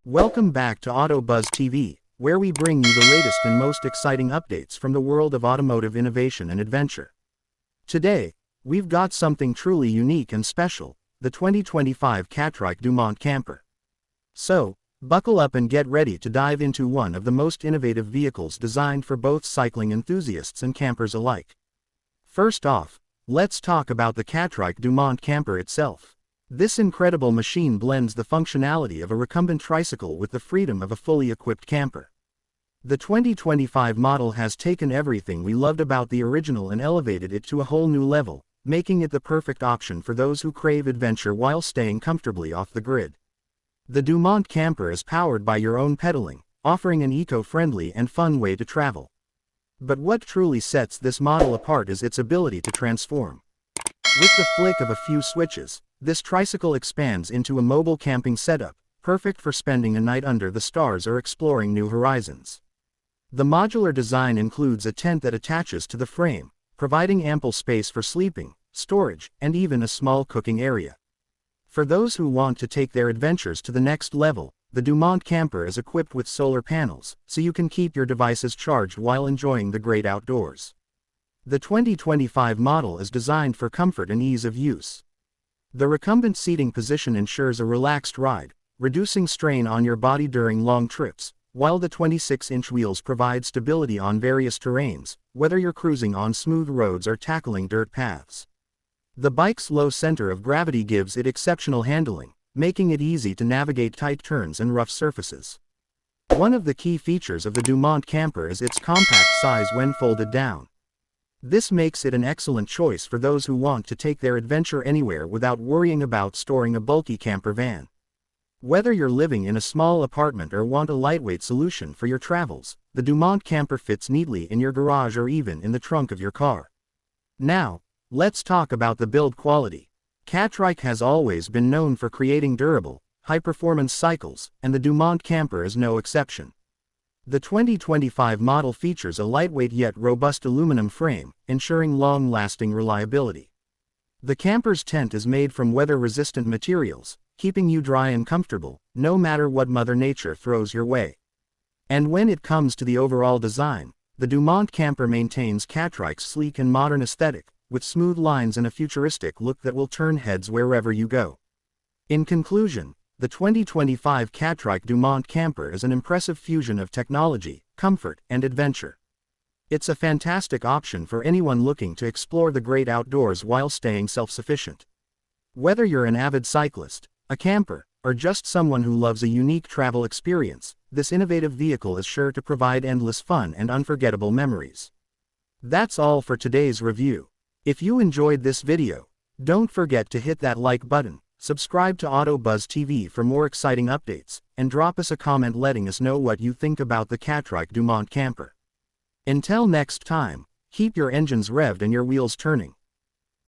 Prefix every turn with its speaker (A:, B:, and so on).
A: Welcome back to AutoBuzz TV, where we bring you the latest and most exciting updates from the world of automotive innovation and adventure. Today, we've got something truly unique and special, the 2025 Catrike Dumont Camper. So, buckle up and get ready to dive into one of the most innovative vehicles designed for both cycling enthusiasts and campers alike. First off, let's talk about the Catrike Dumont Camper itself. This incredible machine blends the functionality of a recumbent tricycle with the freedom of a fully equipped camper. The 2025 model has taken everything we loved about the original and elevated it to a whole new level, making it the perfect option for those who crave adventure while staying comfortably off the grid. The Dumont Camper is powered by your own pedaling, offering an eco-friendly and fun way to travel. But what truly sets this model apart is its ability to transform. With the flick of a few switches, this tricycle expands into a mobile camping setup, perfect for spending a night under the stars or exploring new horizons. The modular design includes a tent that attaches to the frame, providing ample space for sleeping, storage, and even a small cooking area. For those who want to take their adventures to the next level, the Dumont Camper is equipped with solar panels, so you can keep your devices charged while enjoying the great outdoors. The 2025 model is designed for comfort and ease of use. The recumbent seating position ensures a relaxed ride, reducing strain on your body during long trips, while the 26-inch wheels provide stability on various terrains, whether you're cruising on smooth roads or tackling dirt paths. The bike's low center of gravity gives it exceptional handling, making it easy to navigate tight turns and rough surfaces. One of the key features of the Dumont Camper is its compact size when folded down. This makes it an excellent choice for those who want to take their adventure anywhere without worrying about storing a bulky camper van. Whether you're living in a small apartment or want a lightweight solution for your travels, the Dumont Camper fits neatly in your garage or even in the trunk of your car. Now, let's talk about the build quality. Catrike has always been known for creating durable, high-performance cycles, and the Dumont Camper is no exception. The 2025 model features a lightweight yet robust aluminum frame, ensuring long-lasting reliability. The camper's tent is made from weather-resistant materials, keeping you dry and comfortable, no matter what Mother Nature throws your way. And when it comes to the overall design, the Dumont Camper maintains Catrike's sleek and modern aesthetic, with smooth lines and a futuristic look that will turn heads wherever you go. In conclusion, the 2025 Catrike Dumont Camper is an impressive fusion of technology, comfort, and adventure. It's a fantastic option for anyone looking to explore the great outdoors while staying self-sufficient. Whether you're an avid cyclist, a camper, or just someone who loves a unique travel experience, this innovative vehicle is sure to provide endless fun and unforgettable memories. That's all for today's review. If you enjoyed this video, don't forget to hit that like button, subscribe to AutoBuzz TV for more exciting updates, and drop us a comment letting us know what you think about the Catrike Dumont Camper. Until next time, keep your engines revved and your wheels turning.